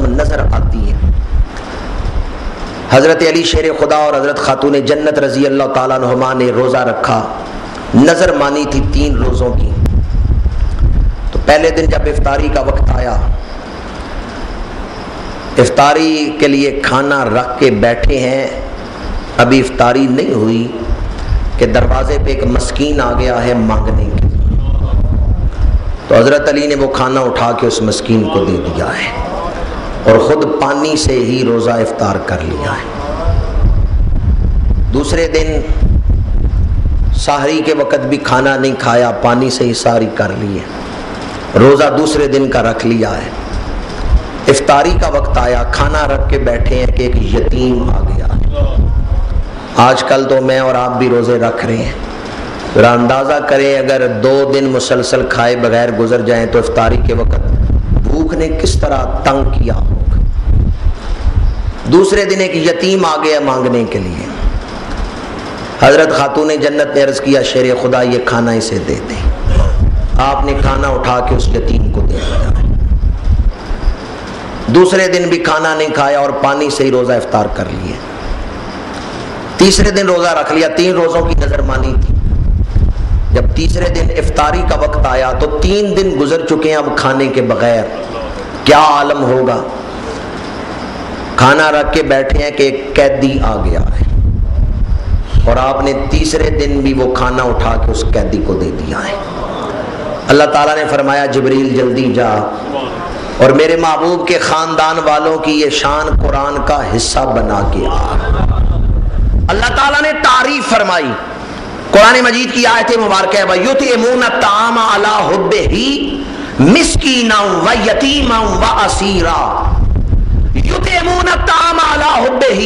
قسم نظر آتی ہے۔ حضرت علی شیر خدا اور حضرت خاتون جنت رضی اللہ تعالیٰ عنہما نے روزہ رکھا، نظر مانی تھی 3 روزوں کی۔ تو پہلے دن جب افطاری کا وقت آیا، افطاری کے لیے کھانا رکھ کے بیٹھے ہیں، ابھی افطاری نہیں ہوئی کہ دروازے پہ ایک مسکین آ گیا ہے مانگنے کے۔ تو حضرت علی نے وہ کھانا اٹھا کے اس مسکین کو دے دیا ہے اور خود پانی سے ہی روزہ افطار کر لیا ہے۔ دوسرے دن سحری کے وقت بھی کھانا نہیں کھایا، پانی سے ہی سحری کر لی ہے، روزہ دوسرے دن کا رکھ لیا ہے۔ افطاری کا وقت آیا، کھانا رکھ کے بیٹھے ہیں کہ ایک یتیم آ گیا ہے۔ آج کل تو میں اور آپ بھی روزے رکھ رہے ہیں، ذرا اندازہ کریں اگر 2 دن مسلسل کھائے بغیر گزر جائیں تو افطاری کے وقت بھوک نے کس طرح تنگ کیا ہوگا۔ دوسرے دن ایک یتیم آ گیا مانگنے کے لیے، حضرت خاتون جنت نے عرض کیا شیر خدا یہ کھانا اسے دے دیں۔ آپ نے کھانا اٹھا کے اس یتیم کو دے دیا۔ دوسرے دن بھی کھانا نہیں کھایا اور پانی سے ہی روزہ افطار کر لیے۔ تیسرے دن روزہ رکھ لیا، 3 روزوں کی نظر مانی تھی۔ جب تیسرے دن افطاری کا وقت آیا تو 3 دن گزر چکے ہیں اب کھانے کے بغیر، کیا عالم ہوگا۔ کھانا رکھ کے بیٹھے ہیں کہ ایک قیدی آ گیا ہے اور آپ نے تیسرے دن بھی وہ کھانا اٹھا کے اس قیدی کو دے دیا ہے۔ اللہ تعالیٰ نے فرمایا جبریل جلدی جا اور میرے محبوب کے خاندان والوں کی یہ شان قرآن کا حصہ بنا کے آ۔ اللہ تعالیٰ نے تعریف فرمائی، قرآن مجید کی آیت مبارکہ ہے وَيُطْعِمُونَ الطَّعَامَ عَلَىٰ حُبِّهِ مِسْكِينًا وَيَتِیمًا وَأَسِیرًا۔ یُطْعِمُونَ الطَّعَامَ عَلَىٰ حُبِّهِ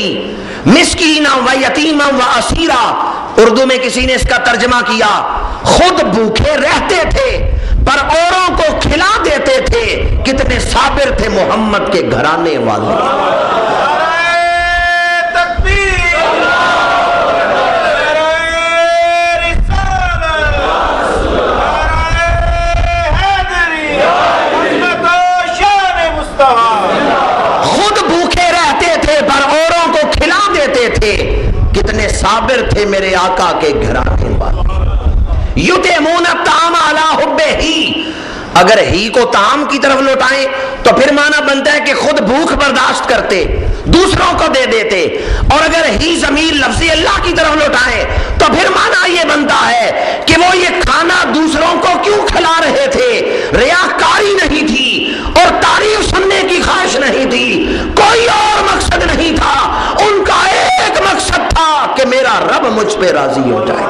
مِسْکِینًا وَیَتِیمًا وَأَسِیرًا۔ اردو میں کسی نے اس کا ترجمہ کیا خود بھوکے رہتے تھے پر اوروں کو کھلا دیتے تھے، کتنے صابر تھے محمد کے گھرانے والے۔ کتنے صابر تھے میرے آقا کے گھرانے والے۔ یُطْعِمُونَ الطَّعَامَ عَلَىٰ حُبِّهِ، اگر ہی کو طعام کی طرف لوٹائیں تو پھر معنی بنتا ہے کہ خود بھوک برداشت کرتے، دوسروں کو دے دیتے، اور اگر ہی ضمیر لفظ اللہ کی طرف لوٹائیں تو پھر معنی یہ بنتا ہے کہ وہ یہ کھانا دوسروں کو کیوں کھلا رہے تھے، ریاکاری نہیں تھی اور تعریف سننے کی خواہش نہیں تھی، کوئی اور مقصد نہیں تھا، ان کا ایک مقصد تھا کہ میرا رب مجھ پہ راضی ہو جائے۔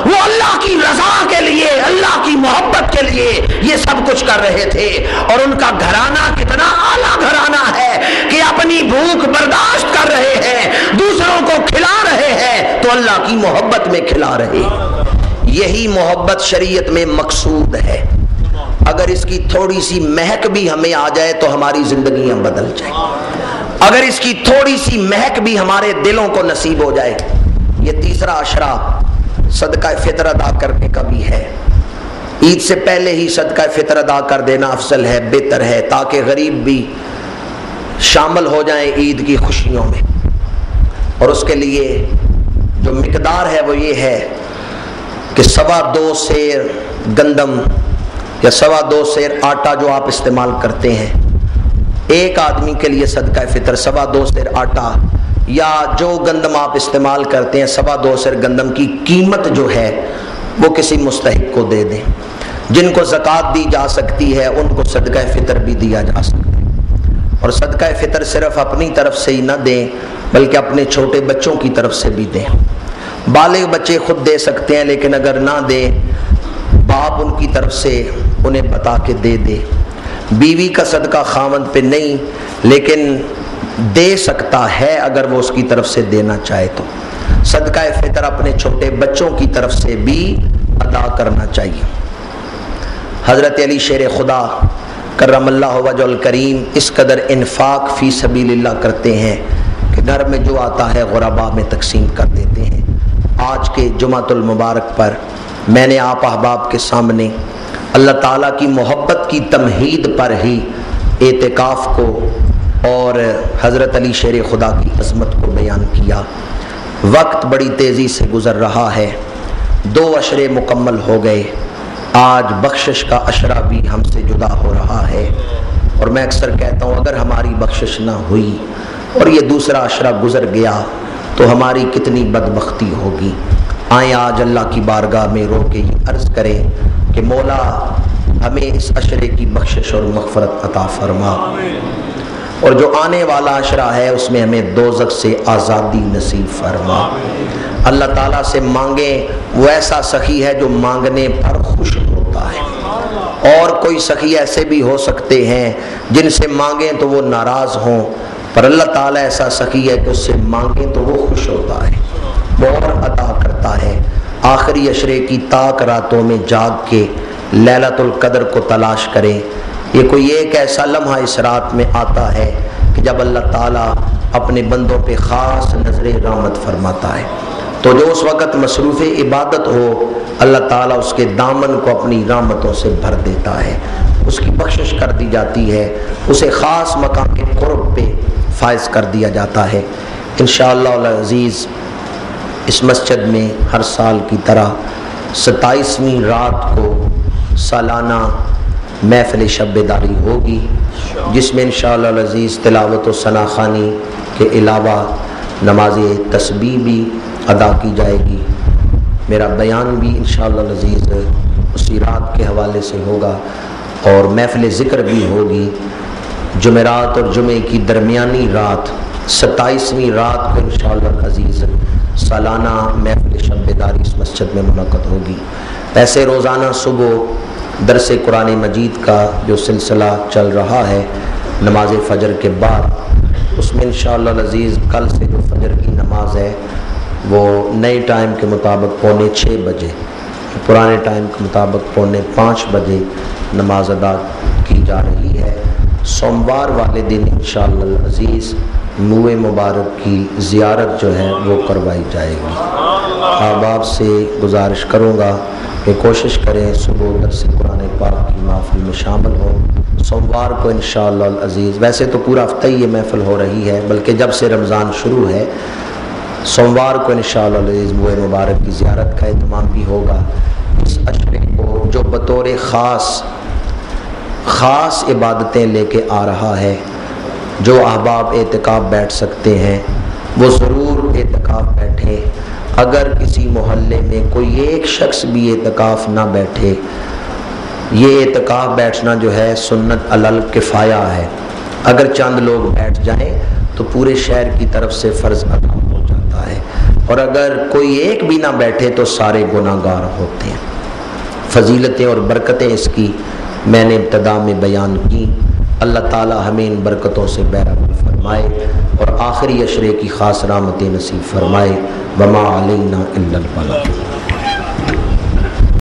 وہ اللہ کی رضا کے لیے، اللہ کی محبت کے لیے یہ سب کچھ کر رہے تھے، اور ان کا گھرانہ کتنا اعلیٰ گھرانہ ہے کہ اپنی بھوک برداشت کر رہے ہیں، دوسروں کو کھلا رہے ہیں تو اللہ کی محبت میں کھلا رہے ہیں۔ یہی محبت شریعت میں مقصود ہے، اگر اس کی تھوڑی سی مہک بھی ہمیں آ جائے تو ہماری زندگیاں بدل جائیں، اگر اس کی تھوڑی سی مہک بھی ہمارے دلوں کو نصیب ہو جائے۔ یہ تیسرا عشرہ صدقہ فطر ادا کرنے کا بھی ہے، عید سے پہلے ہی صدقہ فطر ادا کر دینا افضل ہے، بہتر ہے، تاکہ غریب بھی شامل ہو جائیں عید کی خوشیوں میں۔ اور اس کے لیے جو مقدار ہے وہ یہ ہے کہ 2.25 سیر گندم یا 2.25 سیر آٹا جو آپ استعمال کرتے ہیں، ایک آدمی کے لیے صدقہ فطر 2.25 سیر آٹا یا جو گندم آپ استعمال کرتے ہیں 2.25 سیر گندم کی قیمت جو ہے وہ کسی مستحق کو دے دیں۔ جن کو زکوٰۃ دی جا سکتی ہے ان کو صدقہ فطر بھی دیا جا سکتا ہے، اور صدقہ فطر صرف اپنی طرف سے ہی نہ دیں بلکہ اپنے چھوٹے بچوں کی طرف سے بھی دیں۔ بالغ بچے خود دے سکتے ہیں لیکن اگر نہ دیں باپ ان کی طرف سے انہیں بتا کے دے دے۔ بیوی کا صدقہ خاوند پہ نہیں لیکن دے سکتا ہے اگر وہ اس کی طرف سے دینا چاہے تو۔ صدقہ فطر اپنے چھوٹے بچوں کی طرف سے بھی ادا کرنا چاہیے۔ حضرت علی شیر خدا کرم اللہ وجہ الکریم اس قدر انفاق فی سبیل اللہ کرتے ہیں کہ گھر میں جو آتا ہے غرباء میں تقسیم کر دیتے ہیں۔ آج کے جمعۃ المبارک پر میں نے آپ احباب کے سامنے اللہ تعالیٰ کی محبت کی تمہید پر ہی اعتکاف کو اور حضرت علی شیر خدا کی عظمت کو بیان کیا۔ وقت بڑی تیزی سے گزر رہا ہے، 2 عشرے مکمل ہو گئے، آج بخشش کا عشرہ بھی ہم سے جدا ہو رہا ہے، اور میں اکثر کہتا ہوں اگر ہماری بخشش نہ ہوئی اور یہ دوسرا عشرہ گزر گیا تو ہماری کتنی بدبختی ہوگی۔ آئیں آج اللہ کی بارگاہ میں رو کے یہ عرض کریں کہ مولا ہمیں اس عشرے کی بخشش اور مغفرت عطا فرما، اور جو آنے والا عشرہ ہے اس میں ہمیں دوزخ سے آزادی نصیب فرما۔ اللہ تعالیٰ سے مانگیں، وہ ایسا سخی ہے جو مانگنے پر خوش ہوتا ہے، اور کوئی سخی ایسے بھی ہو سکتے ہیں جن سے مانگیں تو وہ ناراض ہوں، پر اللہ تعالیٰ ایسا سخی ہے کہ اس سے مانگیں تو وہ خوش ہوتا ہے، اور عطا کرتا ہے۔ آخری عشرے کی تاک راتوں میں جاگ کے لیلۃ القدر کو تلاش کریں۔ یہ کوئی ایک ایسا لمحہ اس رات میں آتا ہے کہ جب اللہ تعالیٰ اپنے بندوں پہ خاص نظر رحمت فرماتا ہے، تو جو اس وقت مصروف عبادت ہو اللہ تعالیٰ اس کے دامن کو اپنی رحمتوں سے بھر دیتا ہے، اس کی بخشش کر دی جاتی ہے، اسے خاص مقام کے قرب پہ فائز کر دیا جاتا ہے۔ انشاءاللہ العزیز اس مسجد میں ہر سال کی طرح 27ویں رات کو سالانہ محفل شب بیداری ہوگی، جس میں انشاءاللہ العزیز تلاوت و ثنا خوانی کے علاوہ نماز تسبیح بھی ادا کی جائے گی۔ میرا بیان بھی انشاءاللہ العزیز اسی رات کے حوالے سے ہوگا، اور محفل ذکر بھی ہوگی جمعرات اور جمعے کی درمیانی رات 27ویں رات کو انشاءاللہ العزیز سالانہ محفل شب بیداری اس مسجد میں منعقد ہوگی۔ ایسے روزانہ صبح درس قرآن مجید کا جو سلسلہ چل رہا ہے نماز فجر کے بعد، اس میں انشاءاللہ العزیز کل سے جو فجر کی نماز ہے وہ نئے ٹائم کے مطابق 5:45 بجے، پرانے ٹائم کے مطابق 4:45 بجے نماز ادا کی جا رہی ہے۔ سوموار والے دن انشاءاللہ العزیز نوئے مبارک کی زیارت جو ہے وہ کروائی جائے گی۔ احباب سے گزارش کروں گا کہ کوشش کریں صبح درس قرآن پاک کی محفل میں شامل ہوں۔ سوموار کو انشاءاللہ العزیز، ویسے تو پورا ہفتہ ہی یہ محفل ہو رہی ہے، بلکہ جب سے رمضان شروع ہے سوموار کو انشاءاللہ العزیز نوئے مبارک کی زیارت کا اہتمام بھی ہوگا۔ اس عشرے کو جو بطور خاص عبادتیں لے کے آ رہا ہے، جو احباب اعتکاف بیٹھ سکتے ہیں وہ ضرور اعتکاف بیٹھیں۔ اگر کسی محلے میں کوئی ایک شخص بھی اعتکاف نہ بیٹھے، یہ اعتکاف بیٹھنا جو ہے سنت علی الکفایہ ہے، اگر چند لوگ بیٹھ جائیں تو پورے شہر کی طرف سے فرض ادا ہو جاتا ہے، اور اگر کوئی ایک بھی نہ بیٹھے تو سارے گناہ گار ہوتے ہیں۔ فضیلتیں اور برکتیں اس کی میں نے ابتدا میں بیان کی، اللہ تعالی ہمیں ان برکتوں سے بہرہ فرمائے اور آخری عشرے کی خاص رحمتیں نصیب فرمائے۔ وما علینا الا البلاغ۔